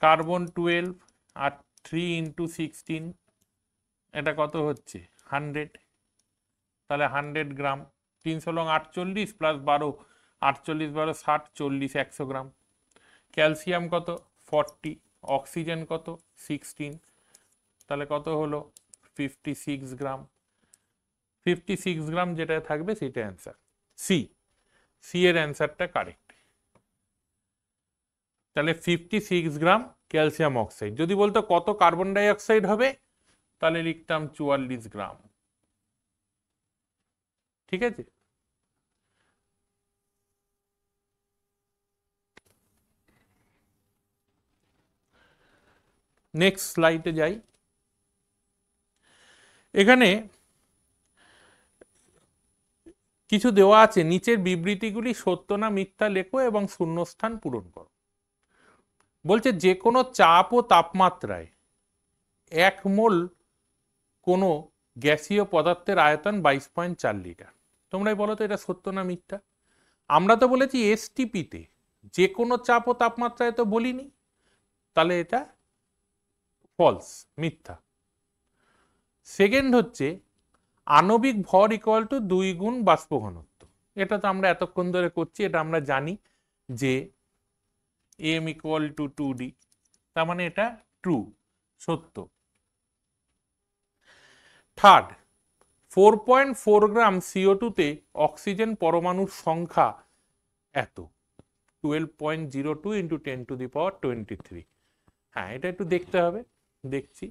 S1: কার্বন 12, আর 3 × 16, এটা কত হচ্ছে? 100, তাহলে 100 গ্রাম, 300 লং 48 প্লাস 12, 48 12 60, 40, 100 গ্রাম। ক্যালসিয়াম কত? 40, অক্সিজেন কত? 16, তাহলে কত হলো? 56 গ্রাম। 56 গ্রাম যেটা থাকবে সেটা অ্যান্সার, সি, সি এর অ্যান্সারটা কারেক্ট। তাহলে 56 গ্রাম ক্যালসিয়াম অক্সাইড। যদি বলতো কত কার্বন ডাই অক্সাইড হবে, তাহলে লিখতাম 44 গ্রাম। ঠিক আছে, নেক্সট স্লাইডে যাই। এখানে কিছু দেওয়া আছে, নিচের বিবৃতিগুলি সত্য না মিথ্যা লেখো এবং শূন্যস্থান পূরণ করো। বলছে যে কোনো চাপ ও তাপমাত্রায় 1 মোল কোনো গ্যাসীয় পদার্থের আয়তন 22.4 লিটার। তোমরাই বলো তো এটা সত্য না মিথ্যা? আমরা তো বলেছি এসটিপিতে, যে কোনো চাপ ও তাপমাত্রায় তো বলিনি, তাহলে এটা ফলস, মিথ্যা। সেকেন্ড হচ্ছে আণবিক ভর ইকুয়াল টু 2 গুণ বাষ্প ঘনত্ব, এটা তো আমরা এতক্ষণ ধরে করছি, এটা আমরা জানি যে m ইকুয়াল টু 2d, তার মানে এটা ট্রু, সত্য। থার্ড, 4.4 গ্রাম CO2 তে অক্সিজেন পরমাণুর সংখ্যা এত, 12.02 × 10⁻23। হ্যাঁ এটা একটু দেখতে হবে, দেখছি।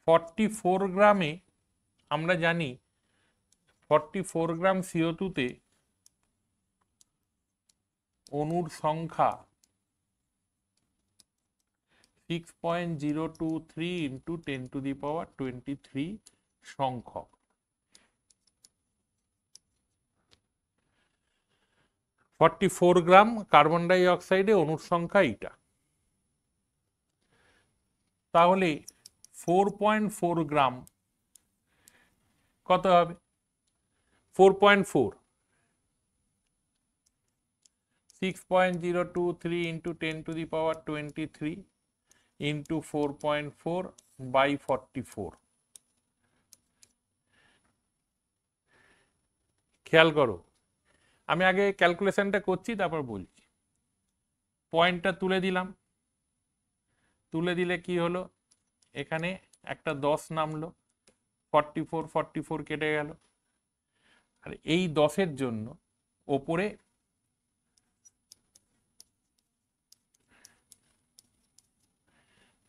S1: (44 গ্রামে আমরা জানি 44 গ্রাম CO2 তে অণুর সংখ্যা 6.023 × 10⁻23 সংখ্যক। 44 গ্রাম কার্বন ডাই অক্সাইডে অণুর সংখ্যা এটা, তাহলে 4.4 গ্রাম কত হবে? 4.4, 6.023 × 10⁻23 into 4.4 by 44। খেয়াল করো, আমি আগে ক্যালকুলেশনটা করছি তারপর বলছি। পয়েন্টটা তুলে দিলাম, তুলে দিলে কি হলো, এখানে একটা 10 নামলো, 44 44 কেটে গেল, আর এই 10-এর জন্য ওপরে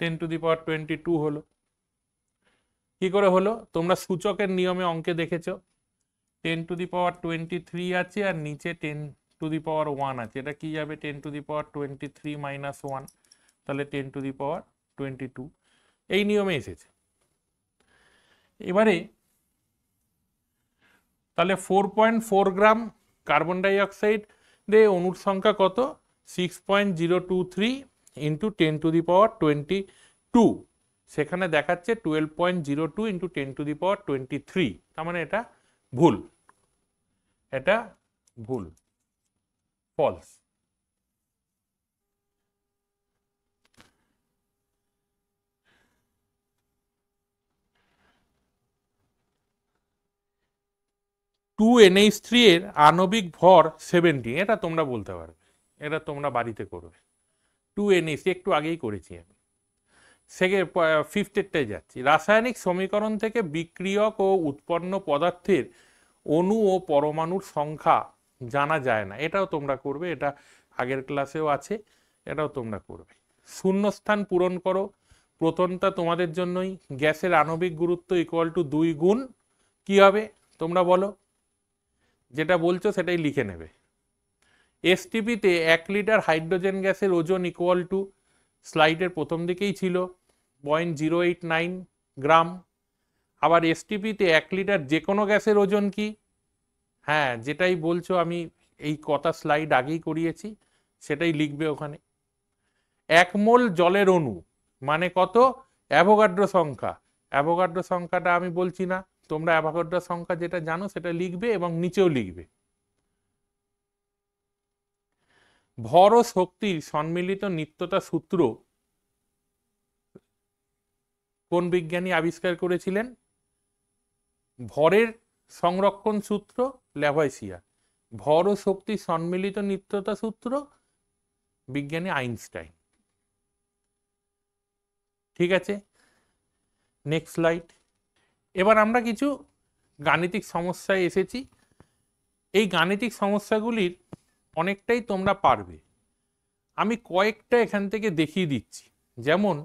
S1: 10⁻22 হলো। কি করে হলো? তোমরা সূচকের নিয়মে অঙ্কে দেখেছো 10⁻23 আছে আর নিচে 10⁻1 আছে, এটা কি যাবে? 10⁻23 - 1, তাহলে 10⁻22, এই নিয়মে এসেছে। এবারে তাহলে 4.4 গ্রাম কার্বন ডাই অক্সাইড দে অণুর সংখ্যা কত? 6.023 × 10⁻22, সেখানে দেখাচ্ছে 12.02 × 10⁻23, তার মানে এটা ভুল, এটা ভুল, ফলস। টু NH3 এর আণবিক ভর 70, এটা তোমরা বলতে পারবে, এটা তোমরা বাড়িতে করবে। টু NH3 একটু আগেই করেছি আমি। ফিফথেরটায় যাচ্ছি। রাসায়নিক সমীকরণ থেকে বিক্রিয়ক ও উৎপন্ন পদার্থের অণু ও পরমাণুর সংখ্যা জানা যায় না, এটাও তোমরা করবে, এটা আগের ক্লাসেও আছে, এটাও তোমরা করবে। শূন্যস্থান পূরণ করো। প্রথমটা তোমাদের জন্যই, গ্যাসের আণবিক গুরুত্ব ইকুয়াল টু 2 গুণ কি হবে তোমরা বলো, যেটা বলছো সেটাই লিখে নেবে। এসটিপিতে 1 লিটার হাইড্রোজেন গ্যাসের ওজন ইকুয়াল টু, স্লাইডের প্রথম দিকেই ছিল, 0.089 গ্রাম। আবার এসটিপিতে 1 লিটার যে কোনো গ্যাসের ওজন কি, হ্যাঁ যেটাই বলছো আমি এই কথা স্লাইড আগেই করিয়েছি, সেটাই লিখবে ওখানে। 1 মোল জলের অণু মানে কত, অ্যাভোগাড্রো সংখ্যা। অ্যাভোগাড্রো সংখ্যাটা আমি বলছি না, তোমরা অ্যাভোগাড্রো সংখ্যা যেটা জানো সেটা লিখবে এবং নিচেও লিখবে। ভর ও শক্তির সম্মিলিত নিত্যতা সূত্র কোন বিজ্ঞানী আবিষ্কার করেছিলেন? ভরের সংরক্ষণ সূত্র ল্যাভয়েসিয়ার, ভর ও শক্তির সম্মিলিত নিত্যতা সূত্র বিজ্ঞানী আইনস্টাইন। ঠিক আছে, নেক্সট স্লাইড। এবার আমরা কিছু গাণিতিক সমস্যায় এসেছি। এই গাণিতিক সমস্যাগুলির অনেকটাই তোমরা পারবে, আমি কয়েকটা এখান থেকে দেখিয়ে দিচ্ছি। যেমন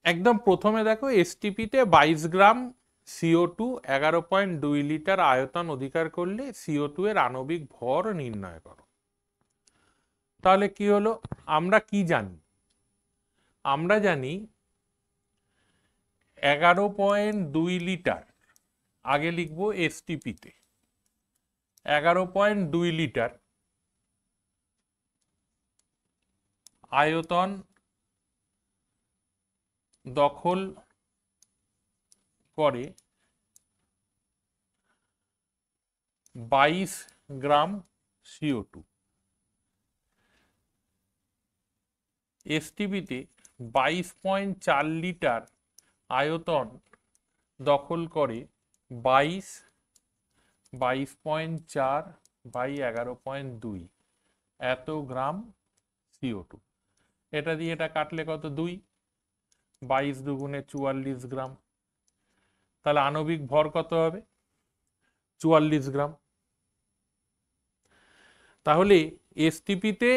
S1: একদম প্রথমে দেখো, এসটিপিতে 22 গ্রাম CO2 11.2 লিটার আয়তন অধিকার করলে CO2 এর আণবিক ভর নির্ণয় করো। তাহলে কি হলো, আমরা কি জানি, আমরা জানি 11.2 লিটার, আগে লিখবো এসটিপিতে 11.2 লিটার আয়তন দখল করে 22 গ্রাম CO2। এসটিপিতে 22.4 লিটার আয়তন দখল করে 22.4 বাই 11.2 এত গ্রাম CO2। এটা দিয়ে এটা কাটলে কত, 2, 22 দুগুণে 44 গ্রাম। তাহলে আণবিক ভর কত হবে, 44 গ্রাম। তাহলে এসটিপিতে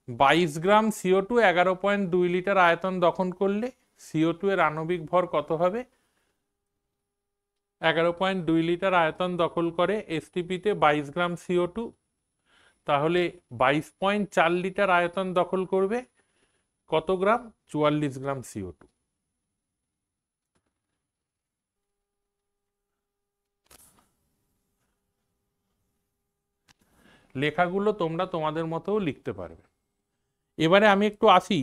S1: 22 গ্রাম CO2 11.2 লিটার আয়তন দখল করলে CO2 এর আণবিক ভর কত হবে, 11.2 লিটার আয়তন দখল করে এসটিপিতে 22 গ্রাম CO2, তাহলে 22.4 লিটার আয়তন দখল করবে কত গ্রাম, 44 গ্রাম CO2। লেখাগুলো তোমরা তোমাদের মতোও লিখতে পারবে। এবারে আমি একটু আসি,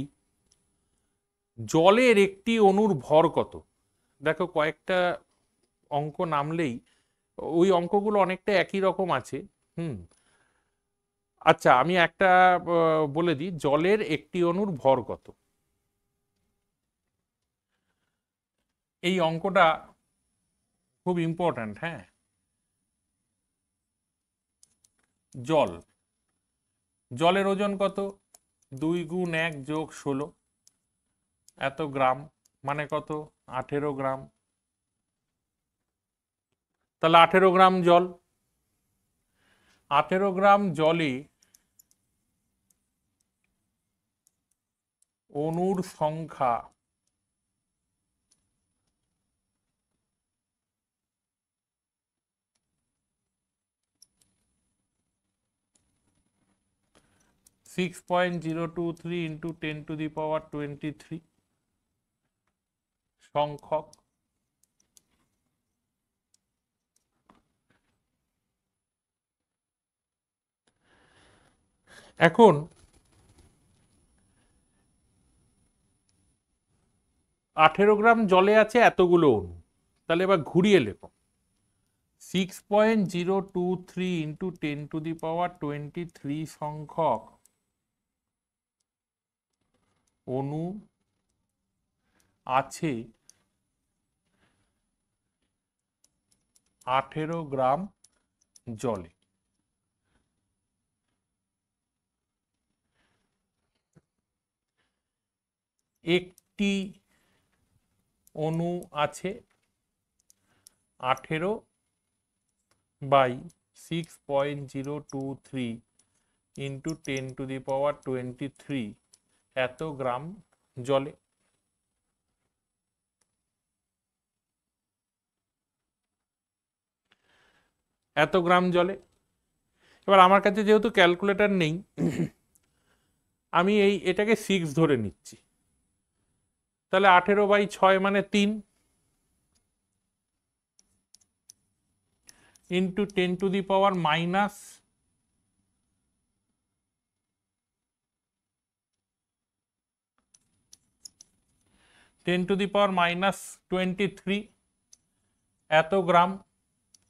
S1: জলের একটি অণুর ভর কত। দেখো কয়েকটা অঙ্ক নামলেই ওই অঙ্কগুলো অনেকটা একই রকম আছে। আচ্ছা আমি একটা বলে দিই, জলের একটি অণুর ভর কত। এই অঙ্কটা খুব ইম্পর্ট্যান্ট, হ্যাঁ। জল, জলের ওজন কত, 2 গুণ 1 যোগ 16 এত গ্রাম, মানে কত, 18 গ্রাম। তাহলে 18 গ্রাম জল, 18 গ্রাম জলে অণুর সংখ্যা 6.023 ইন্টু 10⁻23 সংখ্যক। এখন 18 গ্রাম জলে আছে এতগুলো অণু, তাহলে এবার ঘুরিয়ে লেখো, 6.023 ইন্টু 10⁻23 সংখ্যক অণু আছে 18 গ্রাম জলে। একটি অণু আছে 18 বাই 6.023 ইন্টু 10⁻23 এত গ্রাম জলে। এত গ্রাম জলে। এবার আমার কাছে যেহেতু ক্যালকুলেটর নেই, আমি এটাকে 6 ধরে নিচ্ছি। তাহলে 18/6 মানে 3 ইন্টু 10⁻23 এত গ্রাম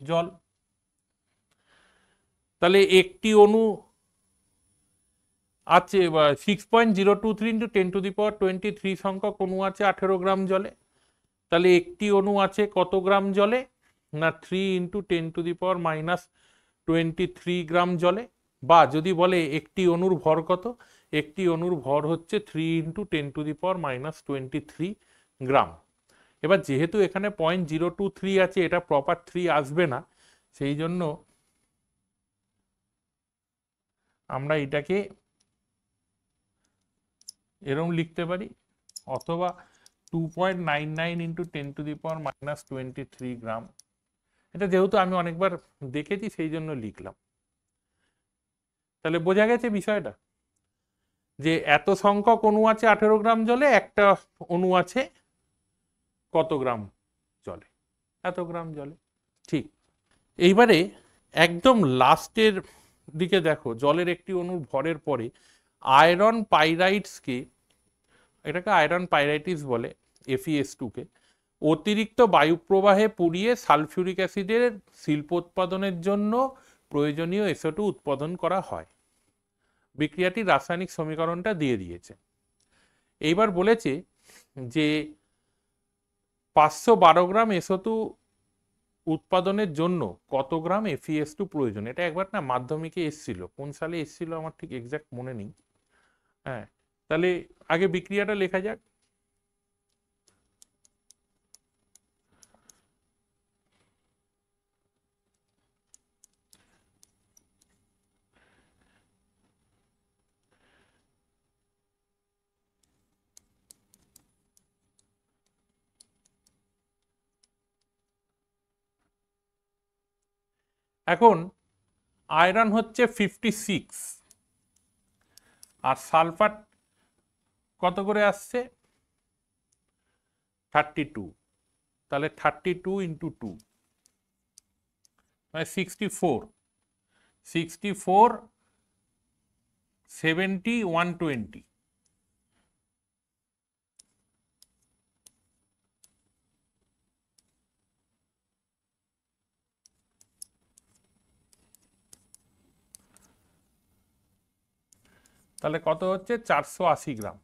S1: জল। তাহলে একটি অণু আছে 6.023 ইন্টু 10⁻23 সংখ্যক অণু আছে 18 গ্রাম জলে। তাহলে একটি অণু আছে কত গ্রাম জলে? না 3 ইন্টু 10⁻23 গ্রাম জলে। বা যদি বলে একটি অণুর ভর কত, একটি অণুর ভর হচ্ছে 3 ইন্টু 10⁻23 গ্রাম। এবার যেহেতু এখানে 0.023 আছে, এটা প্রপার 3 আসবে না, সেই জন্য আমরা এটাকে এরকম লিখতে পারি, অথবা 2.99 ইন্টু 10⁻23 গ্রাম। এটা যেহেতু আমি অনেকবার দেখেছি সেই জন্য লিখলাম। তাহলে বোঝা গেছে বিষয়টা, যে এত সংখ্যক অণু আছে 18 গ্রাম জলে, একটা অণু আছে কত গ্রাম জলে? এত গ্রাম জলে। ঠিক। এইবারে একদম লাস্টের দিকে দেখো, জলের একটি অণুর ভরের পরে আয়রন পাইরাইটসকে, এটাকে আয়রন পাইরাইটিস বলে, FeS2 কে অতিরিক্ত বায়ুপ্রবাহে পুড়িয়ে সালফিউরিক অ্যাসিডের শিল্পোৎপাদনের জন্য প্রয়োজনীয় SO2 উৎপাদন করা হয়। বিক্রিয়াটির রাসায়নিক সমীকরণটা দিয়ে দিয়েছে। এইবার বলেছে যে 512 গ্রাম SO2 উৎপাদনের জন্য কত গ্রাম FeS2 প্রয়োজন। এটা একবার না মাধ্যমিকে এসছিল, কোন সালে এসছিল আমার ঠিক এক্সাক্ট মনে নেই। হ্যাঁ, তাহলে আগে বিক্রিয়াটা লেখা যাক। এখন আয়রন হচ্ছে 56 আর সালফার কত করে আসছে? 32। তাহলে 32 ইন্টু 2 মানে 64, 70, 120। তাহলে কত হচ্ছে? 480 গ্রাম।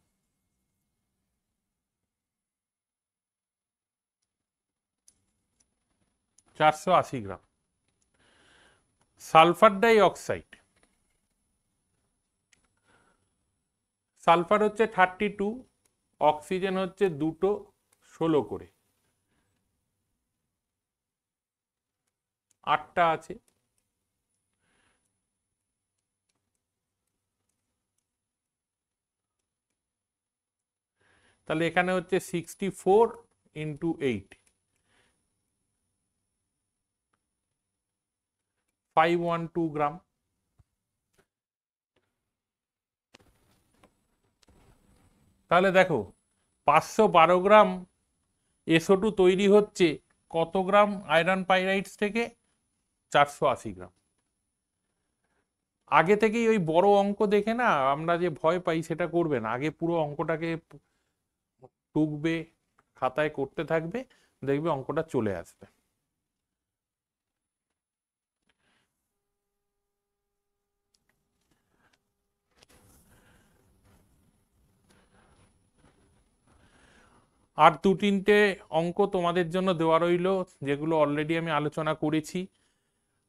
S1: সালফার ডাই অক্সাইড, সালফার হচ্ছে 32, অক্সিজেন হচ্ছে দুটো, 16 করে, 8টা আছে। তাহলে এখানে হচ্ছে 64 ইন্টু 8, 512 গ্রাম। তাহলে দেখো 512 গ্রাম SO2 তৈরি হচ্ছে কত গ্রাম আয়রন পাইরাইটস থেকে? 480 গ্রাম। আগে থেকেই ওই বড় অঙ্ক দেখে না আমরা যে ভয় পাই সেটা করবে না, আগে পুরো অঙ্কটাকে টুকবে, খাতায় করতে থাকবে, দেখবে অঙ্কটা চলে আসবে। আর দু তিনটে অঙ্ক তোমাদের জন্য দেওয়া রইল, যেগুলো অলরেডি আমি আলোচনা করেছি।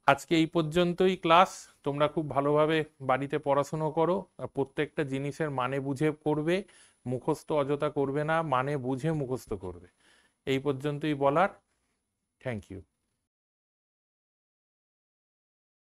S1: আজকে এই পর্যন্তই ক্লাস। তোমরা খুব ভালোভাবে বাড়িতে পড়াশুনো করো, আর প্রত্যেকটা জিনিসের মানে বুঝে করবে, মুখস্থ অযথা করবে না, মানে বুঝে মুখস্থ করবে। এই পর্যন্তই বলার। Thank you.